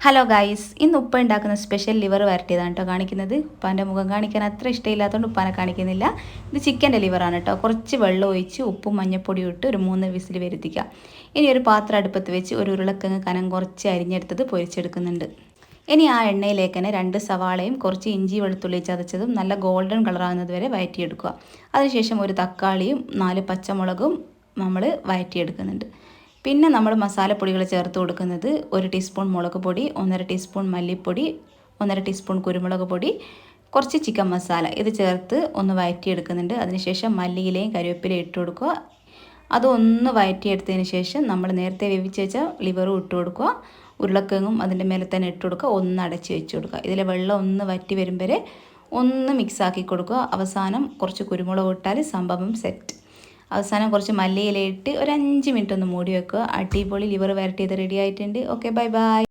Hello guys, ഇന്ന് ഉപ്പ ഉണ്ടാക്കുന്ന സ്പെഷ്യൽ ലിവർ വരട്ടിയതാണ് കേട്ടോ കാണിക്കുന്നത്. ഉപ്പാൻ്റെ മുഖം കാണിക്കാൻ അത്ര ഇഷ്ടമില്ലാത്തതുകൊണ്ട് ഉപ്പാനെ കാണിക്കുന്നില്ല. ഇത് ചിക്കൻ്റെ ലിവറാണ് കേട്ടോ. കുറച്ച് വെള്ളം ഒഴിച്ച് ഉപ്പും മഞ്ഞപ്പൊടിയും ഇട്ട് ഒരു 3 വിസിൽ വരുത്തിക്കുക. ഇനി ഒരു പാത്രം അടുപ്പത്ത് വെച്ച് ഒരു ഉരുളക്കിഴങ്ങ് കനം കുറച്ച് അരിഞ്ഞെടുത്തത് പൊരിച്ചെടുക്കുന്നുണ്ട്. ഇനി ആ എണ്ണയിലേക്ക് തന്നെ 2 സവാളയും കുറച്ച് ഇഞ്ചി വെളുത്തുള്ളി ചതച്ചതും നല്ല ഗോൾഡൻ കളറാകുന്നത് വരെ വഴറ്റിയെടുക്കുക. അതിനുശേഷം ഒരു തക്കാളിയും 4 പച്ചമുളകും നമ്മൾ വഴറ്റിയെടുക്കുന്നുണ്ട്. പിന്നെ നമ്മൾ മസാലപ്പൊടികൾ ചേർത്ത് കൊടുക്കുന്നത് 1 ടീസ്പൂൺ മുളക് പൊടി, 1.5 ടീസ്പൂൺ മല്ലിപ്പൊടി, 1.5 ടീസ്പൂൺ കുരുമുളക് പൊടി, കുറച്ച് ചിക്കൻ മസാല ഇത് ചേർത്ത് ഒന്ന് വഴറ്റിയെടുക്കുന്നുണ്ട്. അതിനുശേഷം മല്ലിയിലയും കരിവേപ്പിലയും ഇട്ട് കൊടുക്കുക. അതൊന്ന് വഴറ്റിയെടുത്തതിന് ശേഷം നമ്മൾ നേരത്തെ വേവിച്ച് വെച്ച ലിവറും ഇട്ട് കൊടുക്കുക. ഉരുളക്കിഴങ്ങും അതിൻ്റെ മേലെ തന്നെ ഇട്ട് കൊടുക്കുക. ഒന്ന് അടച്ച് വെച്ച് കൊടുക്കുക. ഇതിലെ വെള്ളം ഒന്ന് വറ്റി വരും വരെ ഒന്ന് മിക്സാക്കി കൊടുക്കുക. അവസാനം കുറച്ച് കുരുമുളക് ഇട്ടാൽ സംഭവം സെറ്റ്. അവസാനം കുറച്ച് മല്ലിയിലയിട്ട് ഒരു 5 മിനിറ്റ് ഒന്ന് മൂടി വെക്കുക. അടിപൊളി ലിവർ വരട്ടിയത് റെഡി ആയിട്ടുണ്ട്. Okay, bye bye.